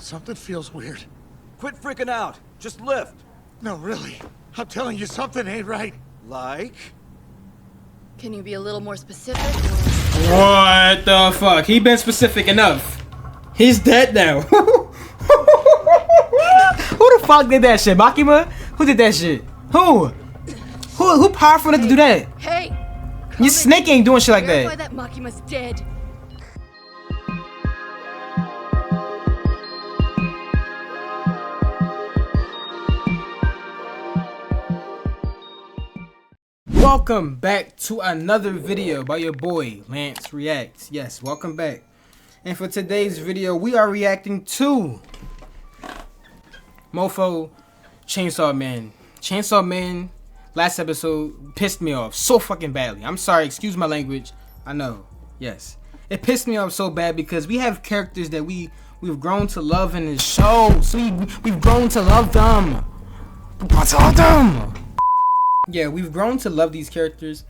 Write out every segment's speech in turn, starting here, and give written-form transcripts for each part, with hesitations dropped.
Something feels weird. Quit freaking out. Just lift. No, really. I'm telling you, something ain't right. Like? Can you be a little more specific? What the fuck? He been specific enough. He's dead now. Who the fuck did that shit? Makima? Who did that shit? Who powerful enough to do that? Hey! Your snake ain't doing shit like Verify that. that Makima's dead. Welcome back to another video by your boy Lance Reacts. Yes, welcome back. And for today's video, we are reacting to Mofo Chainsaw Man. Chainsaw Man last episode pissed me off so fucking badly. I'm sorry, excuse my language. I know. Yes. It pissed me off so bad because we have characters that we've grown to love in this show. So we've grown to love them. Yeah, we've grown to love these characters,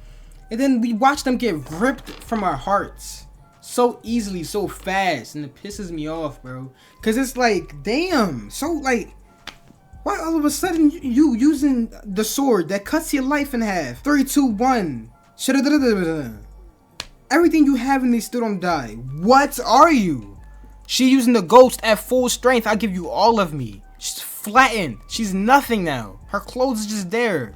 and then we watch them get ripped from our hearts so easily, so fast, and it pisses me off, bro. Cause it's like, damn, so like, why all of a sudden you using the sword that cuts your life in half? 3, 2, 1. Everything you have in these still don't die. What are you? She using the ghost at full strength. I give you all of me. She's flattened. She's nothing now. Her clothes is just there.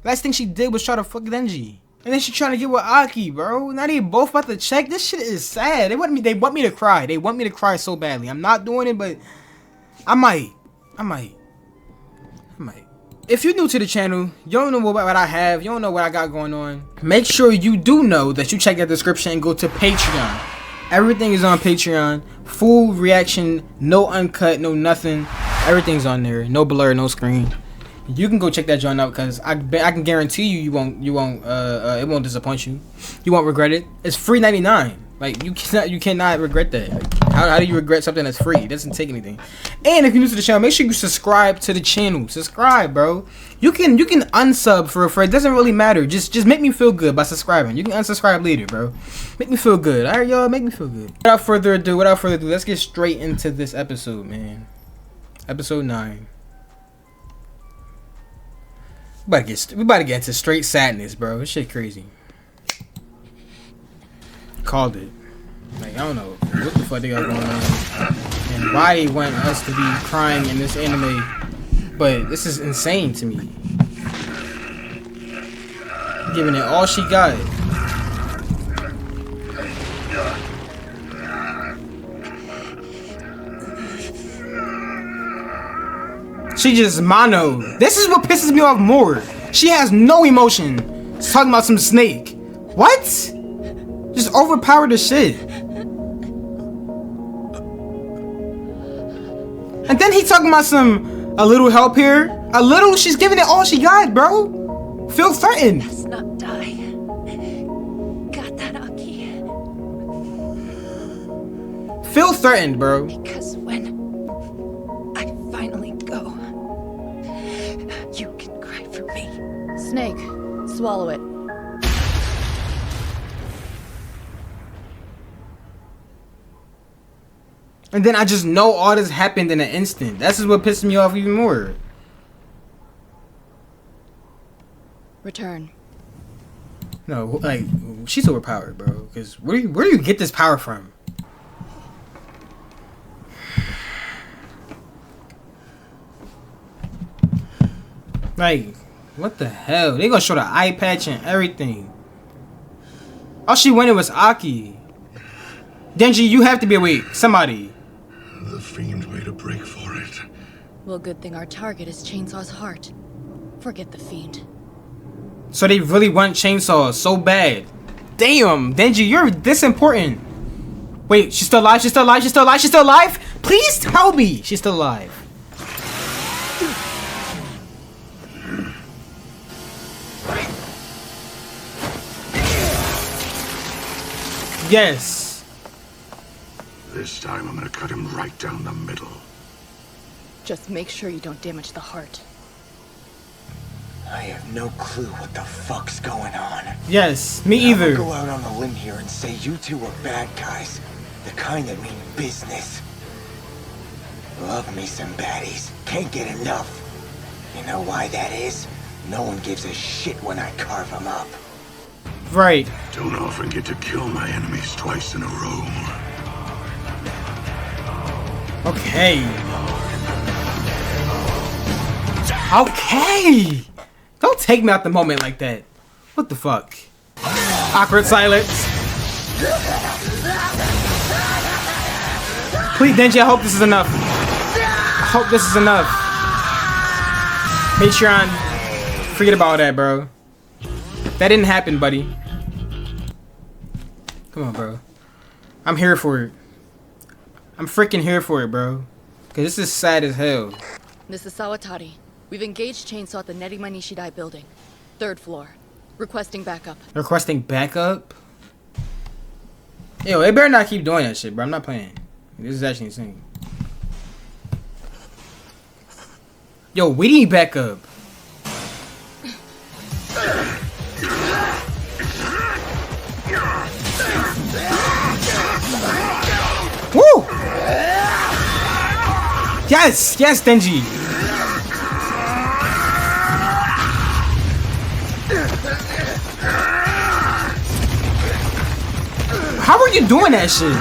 Last thing she did was try to fuck Denji. And then she trying to get with Aki, bro. Now they both about to check. This shit is sad. They want me to cry. They want me to cry so badly. I'm not doing it, but I might. If you're new to the channel, you don't know what I have, you don't know what I got going on, make sure you do know that you check the description and go to Patreon. Everything is on Patreon. Full reaction, no uncut, no nothing. Everything's on there. No blur, no screen. You can go check that joint out because I can guarantee you it won't disappoint you. You won't regret it. It's free 99. Like you cannot regret that. Like, how do you regret something that's free? It doesn't take anything. And if you're new to the channel, make sure you subscribe to the channel. Subscribe, bro. You can unsub for it doesn't really matter. Just make me feel good by subscribing. You can unsubscribe later, bro. Make me feel good. All right, y'all, make me feel good. Without further ado, let's get straight into this episode, man. Episode 9. We about to get into straight sadness, bro. This shit crazy. Called it. Like, I don't know what the fuck they got going on and why they want us to be crying in this anime, but this is insane to me. Giving it all she got. She just mono. This is what pisses me off more. She has no emotion. She's talking about some snake. What? Just overpowered the shit. And then he talking about a little help here. A little? She's giving it all she got, bro. Feel threatened. Let's not die. Got that, Aki. Feel threatened, bro. Because when I finally go, you can cry for me. Snake, swallow it. And then I just know all this happened in an instant. That's just what pisses me off even more. Return. No, like, she's overpowered, bro. Because where do you get this power from? Like, what the hell? They gonna show the eye patch and everything. All she wanted was Aki. Denji, you have to be awake. Somebody. The fiend made a break for it. Well, good thing our target is Chainsaw's heart. Forget the fiend. So they really want Chainsaw so bad. Damn, Denji, you're this important. Wait, she's still alive? She's still alive? She's still alive? She's still alive? Please tell me she's still alive. Yes. This time I'm gonna cut him right down the middle. Just make sure you don't damage the heart. I have no clue what the fuck's going on. Yes, me either. I'm gonna go out on a limb here and say you two are bad guys. The kind that mean business. Love me some baddies. Can't get enough. You know why that is? No one gives a shit when I carve them up. Right. Don't often get to kill my enemies twice in a row. Okay. Okay. Don't take me out the moment like that. What the fuck? Awkward silence. Please, Denji, I hope this is enough. I hope this is enough. Patreon, forget about that, bro. That didn't happen, buddy. Come on, bro. I'm here for it. I'm freaking here for it, bro. Cause this is sad as hell. This is Sawatari. We've engaged Chainsaw at the Nerima Nishidai building. 3rd floor. Requesting backup. Requesting backup? Yo, they better not keep doing that shit, bro. I'm not playing. This is actually insane. Yo, we need backup. Woo! Yes, yes, Denji. How are you doing that shit?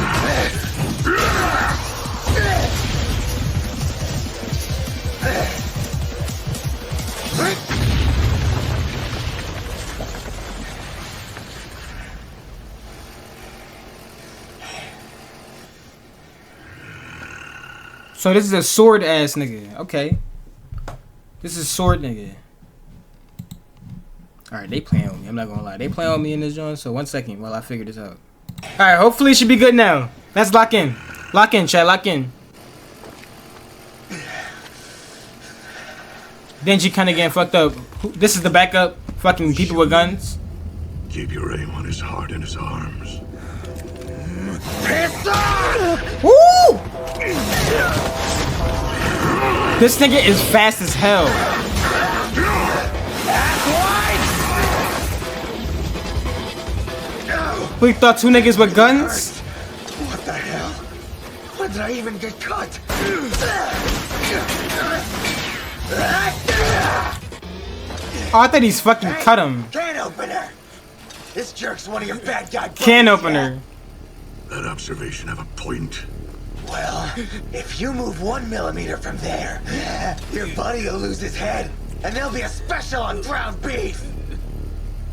So this is a sword ass nigga. Okay. This is sword nigga. Alright, they playing with me. I'm not gonna lie. They playing with me in this joint. So 1 second while I figure this out. Alright, hopefully it should be good now. Let's lock in. Lock in, chat. Lock in. Denji kinda getting fucked up. This is the backup. Fucking people with guns. Keep your aim on his heart and his arms. Woo! This nigga is fast as hell. We thought 2 niggas with guns? What the hell? When did I even get cut? Oh, I thought he's fucking cut him. Can opener! This jerk's one of your bad guy buddies. Can opener. That observation have a point. Well, if you move 1 millimeter from there, your buddy will lose his head, and there'll be a special on ground beef.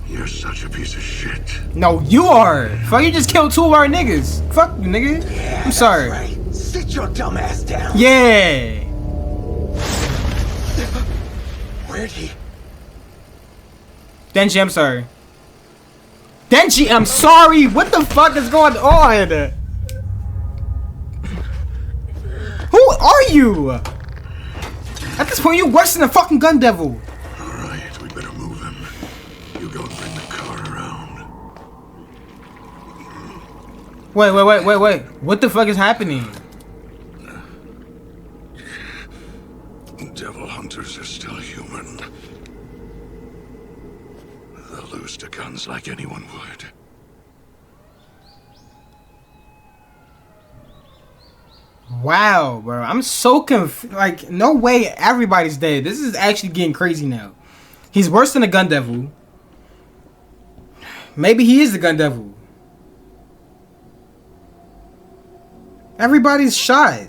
You're such a piece of shit. No, you are. Fuck, you just killed 2 of our niggas. Fuck you, nigga. Yeah, I'm sorry. That's right. Sit your dumb ass down. Yeah. Where'd he? Denji, I'm sorry. Denji, I'm sorry. What the fuck is going on? Who are you? At this point, you worse than a fucking gun devil. Alright, we better move him. You go and bring the car around. Wait. What the fuck is happening? Devil hunters are still human. They'll lose to guns like anyone would. Wow, bro. I'm so confused. Like, no way everybody's dead. This is actually getting crazy now. He's worse than a gun devil. Maybe he is the gun devil. Everybody's shot.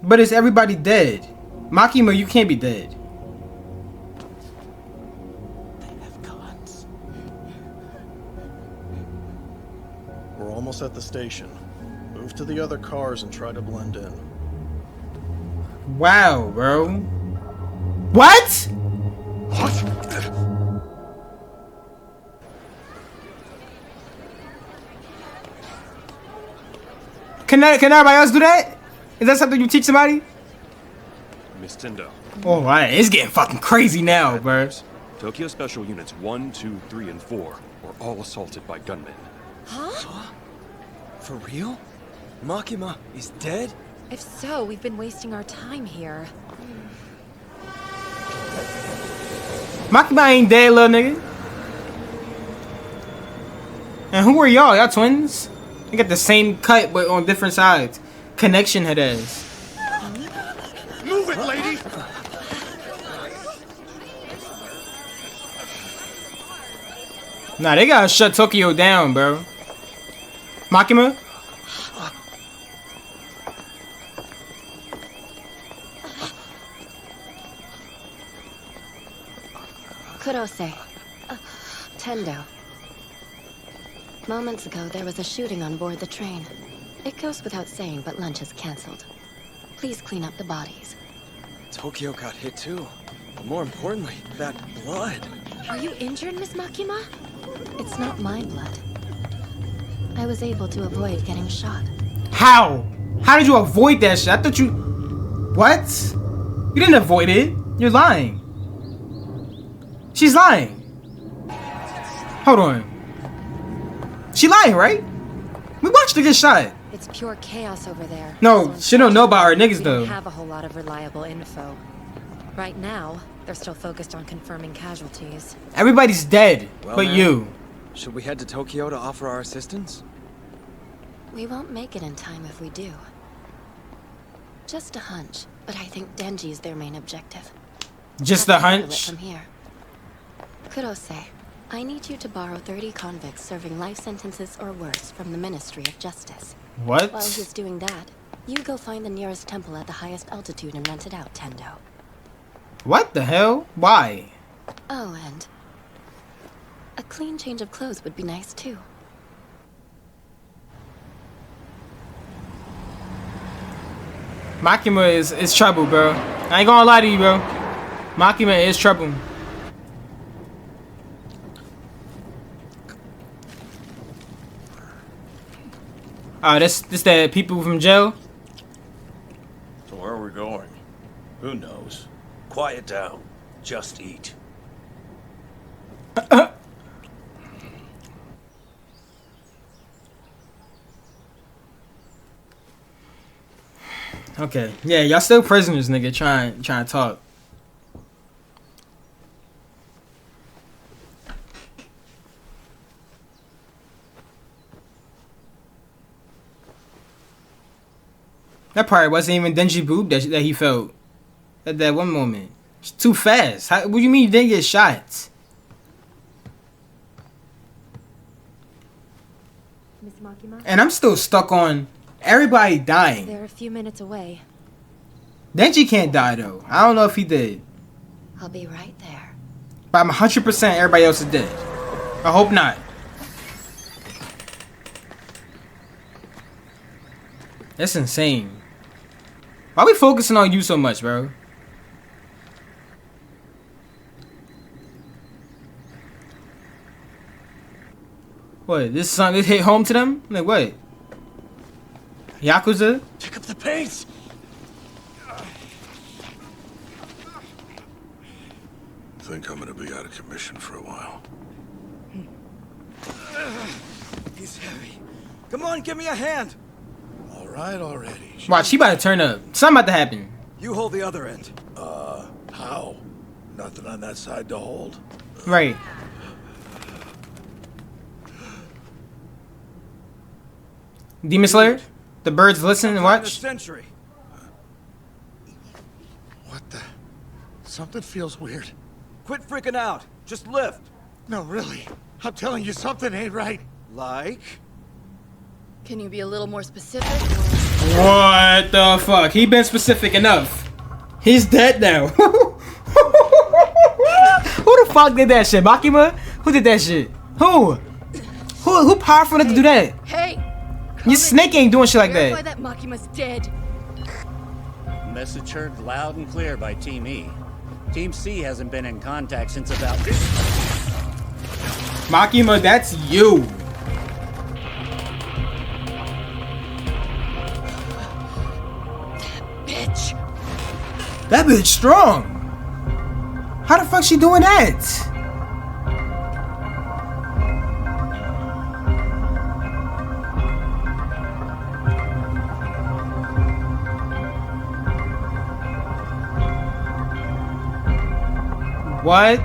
But is everybody dead? Makima, you can't be dead. They have guns. We're almost at the station. Move to the other cars and try to blend in. Wow, bro. What? Can everybody else do that? Is that something you teach somebody? Miss Tindo. Oh, right. It's getting fucking crazy now, bro. Tokyo Special Units 1, 2, 3, and 4 were all assaulted by gunmen. For real? Makima is dead? If so, we've been wasting our time here. Makima ain't dead, little nigga. And who are y'all? Y'all twins? You got the same cut, but on different sides. connection it is. Move it, lady! Nah, they gotta shut Tokyo down, bro. Makima? Kurose. Tendo. Moments ago, there was a shooting on board the train. It goes without saying, but lunch is cancelled. Please clean up the bodies. Tokyo got hit too. But more importantly, that blood. Are you injured, Miss Makima? It's not my blood. I was able to avoid getting shot. How? How did you avoid that shit? I thought you... What? You didn't avoid it. You're lying. She's lying. Hold on. She lying, right? We watched her get shot. It's pure chaos over there. No, So she don't know about our niggas we though. don't have a whole lot of reliable info. Right now, they're still focused on confirming casualties. Everybody's dead, Well, but man. you. Should we head to Tokyo to offer our assistance? We won't make it in time if we do. Just a hunch, but I think Denji's their main objective. Just Have a to handle it hunch. From here. Kurose, I need you to borrow 30 convicts serving life sentences or worse from the Ministry of Justice. What? While he's doing that, you go find the nearest temple at the highest altitude and rent it out, Tendo. What the hell? Why? Oh, and a clean change of clothes would be nice too. Makima is trouble, bro. I ain't gonna lie to you, bro. Makima is trouble. Oh, this the people from jail? So where are we going? Who knows? Quiet down. Just eat. Okay. Yeah, y'all still prisoners, nigga, trying to talk. That probably wasn't even Denji boob that he felt at that one moment. It's too fast. What do you mean you didn't get shot? Miss Makima? And I'm still stuck on everybody dying. They're a few minutes away. Denji can't die though. I don't know if he did. I'll be right there. But I'm 100% everybody else is dead. I hope not. That's insane. Why we focusing on you so much, bro? What? This song this hit home to them? Like what? Yakuza? Pick up the pace! Think I'm gonna be out of commission for a while. He's heavy. Come on, give me a hand. All right already. Watch, he about to turn up. Something about to happen. You hold the other end. How? Nothing on that side to hold. Right. Demon Slayer? The birds listen and A watch? century. What the? Something feels weird. Quit freaking out. Just lift. No, really. I'm telling you, something ain't right. Like? Can you be a little more specific? What the fuck? He been specific enough. He's dead now. Who the fuck did that shit? Makima? Who did that shit? Who powerful enough to do that? Hey! Your snake ain't doing shit like Verify that. that Makima's dead. Message heard loud and clear by Team E. Team C hasn't been in contact since about... Makima, that's you. Bitch! That bitch strong. How the fuck she doing that? What?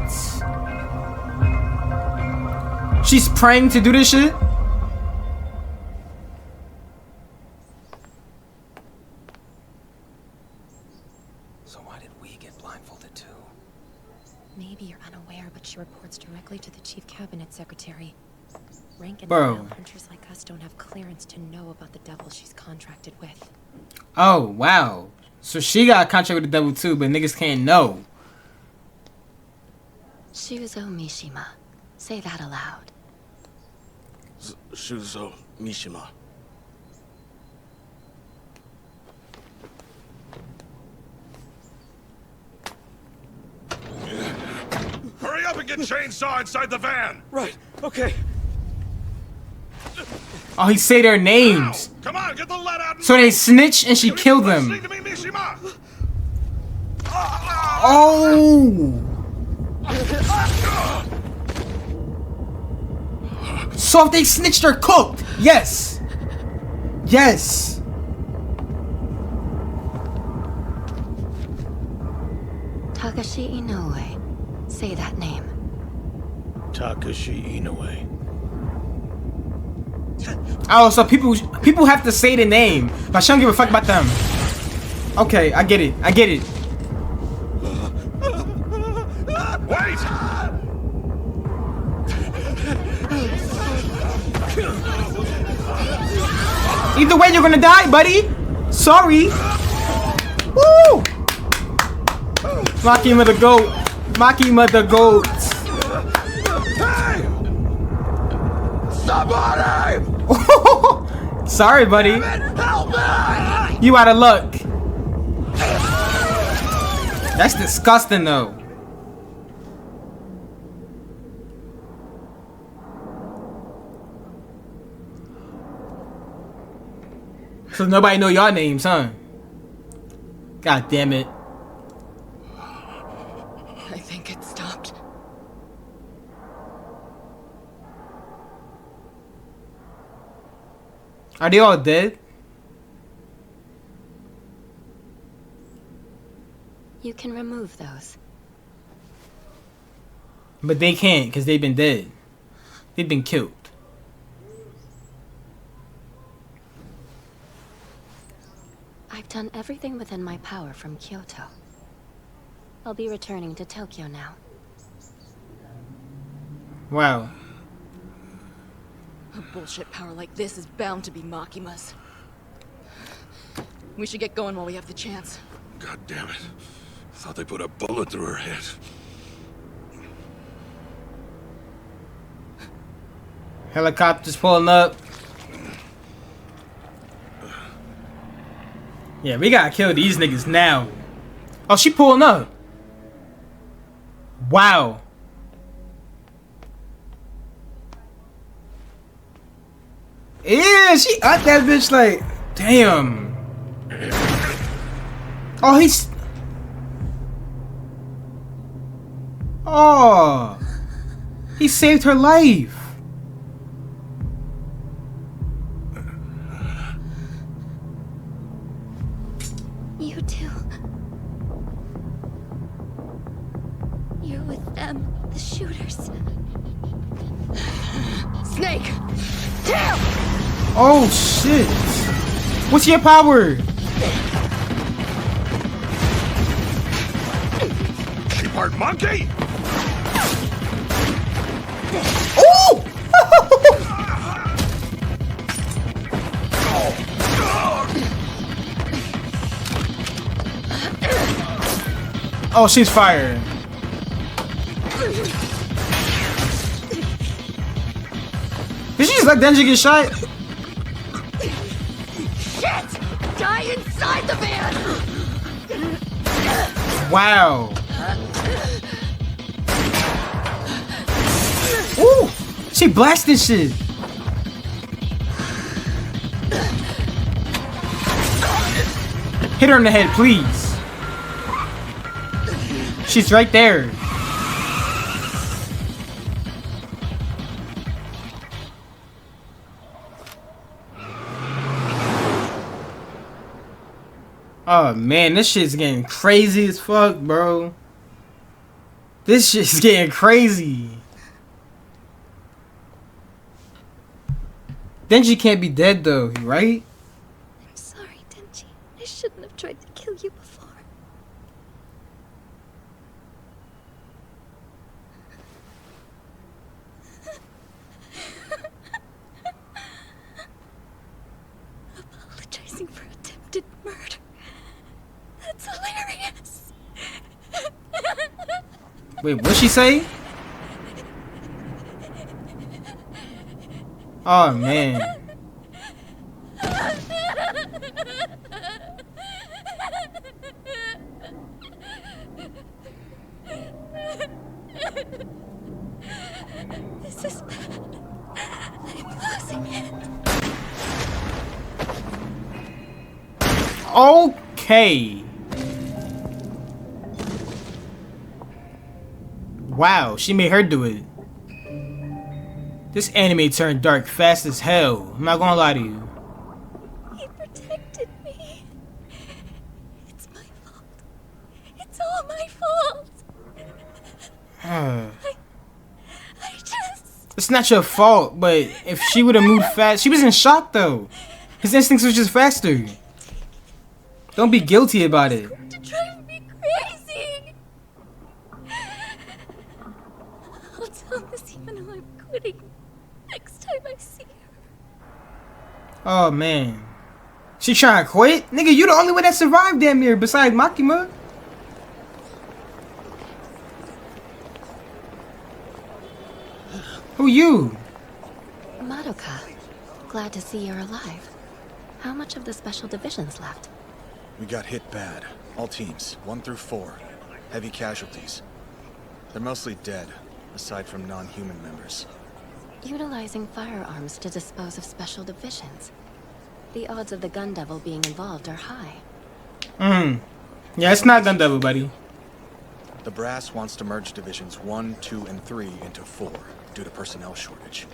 She's praying to do this shit? So why did we get blindfolded too? Maybe you're unaware, but she reports directly to the chief cabinet secretary. Rank and Bro. file hunters like us don't have clearance to know about the devil she's contracted with. Oh, wow. So she got a contract with the devil too, but niggas can't know. Shuzo Mishima. Say that aloud. Shuzo Mishima. Hurry up and get Chainsaw inside the van! Right, okay. Oh, he say their names. Ow! Come on, get the lead out! So they snitch and she killed them. Listening to me, Mishima! Oh. So if they snitched or cooked. Yes. Yes. Takashi Inoue. Say that name. Takashi Inoue. Oh, so people have to say the name, but she don't give a fuck about them. Okay, I get it. I get it. Wait! Either way, you're gonna die, buddy. Sorry. Woo! Makima the goat. Makima the goat. Hey! Somebody! Sorry, buddy. Help me! You out of luck. That's disgusting, though. So nobody know y'all names, huh? God damn it. I think it stopped. Are they all dead? You can remove those. But they can't, because they've been dead. They've been killed. I've done everything within my power from Kyoto. I'll be returning to Tokyo now. Wow. A bullshit power like this is bound to be Makima's. We should get going while we have the chance. God damn it. Thought they put a bullet through her head. Helicopters pulling up. Yeah, we gotta kill these niggas now. Oh, she pulling up. Wow. Yeah, she up that bitch like, damn. Oh, he's. Oh, he saved her life. You too. You're with them, the shooters. Snake! Tail! Oh shit. What's your power? She part monkey? Oh! Oh, she's fired. Did she just let Denji get shot? Shit! Die inside the van! Wow. Ooh! She blasted shit. Hit her in the head, please. She's right there. Oh man, this shit's getting crazy as fuck, bro. This shit's getting crazy. Denji can't be dead though, right? I'm sorry, Denji. I shouldn't have tried to kill you before. Wait, what'd she say? Oh, man. This is... I'm losing it. Okay. Wow, she made her do it. This anime turned dark fast as hell. I'm not gonna lie to you. He protected me. It's my fault. It's all my fault. I just... It's not your fault, but if she would have moved fast, she was in shock though. His instincts was just faster. Don't be guilty about it. To drive me crazy. I'll tell Miss even though I'm quitting. Next time I see her. Oh man. She trying to quit? Nigga, you the only one that survived damn near besides Makima. Who you? Madoka. Glad to see you're alive. How much of the special division's left? We got hit bad. All teams, 1 through 4. Heavy casualties. They're mostly dead, aside from non-human members. Utilizing firearms to dispose of special divisions. The odds of the Gun Devil being involved are high. Yeah, it's not Gun Devil, buddy. The brass wants to merge divisions 1, 2, and 3 into 4 due to personnel shortage.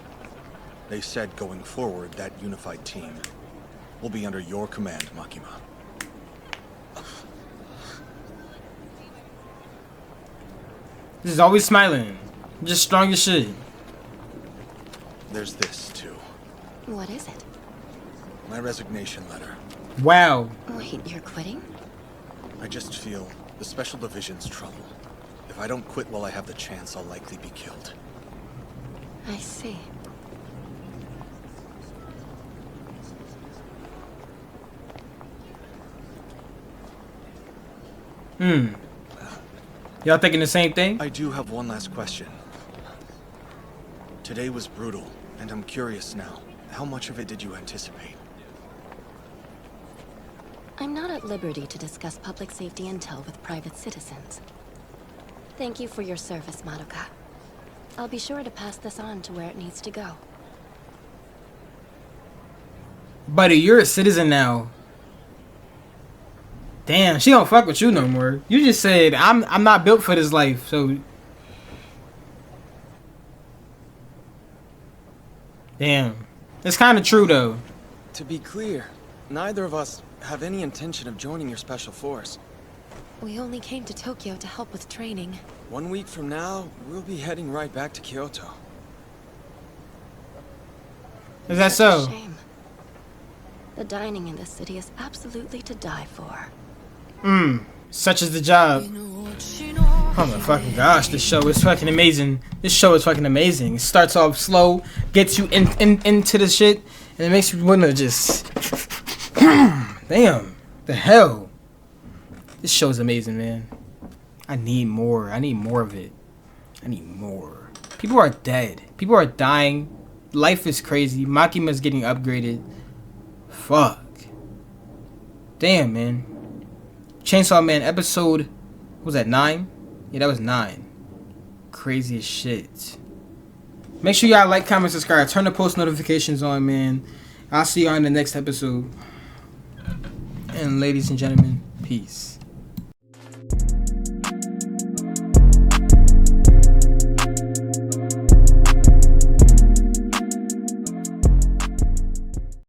They said going forward, that unified team will be under your command, Makima. This is always smiling. Just strong as shit. There's this, too. What is it? My resignation letter. Wow. Wait, you're quitting? I just feel the Special Division's trouble. If I don't quit while I have the chance, I'll likely be killed. I see. Y'all thinking the same thing? I do have one last question. Today was brutal, and I'm curious now. How much of it did you anticipate? I'm not at liberty to discuss public safety intel with private citizens. Thank you for your service, Madoka. I'll be sure to pass this on to where it needs to go. Buddy, you're a citizen now. Damn, she don't fuck with you no more. You just said, I'm not built for this life, so... Damn. It's kind of true, though. To be clear, neither of us have any intention of joining your special force. We only came to Tokyo to help with training. 1 week from now, we'll be heading right back to Kyoto. Is that so? Shame. The dining in this city is absolutely to die for. Such is the job. Oh my fucking gosh, this show is fucking amazing. This show is fucking amazing. It starts off slow, gets you into the shit, and it makes you wanna just... Damn, the hell. This show is amazing, man. I need more. I need more of it. I need more. People are dead. People are dying. Life is crazy. Makima's getting upgraded. Fuck. Damn, man. Chainsaw Man episode, what was that, 9? Yeah, that was 9. Crazy as shit. Make sure y'all like, comment, subscribe. Turn the post notifications on, man. I'll see y'all in the next episode. And ladies and gentlemen, peace.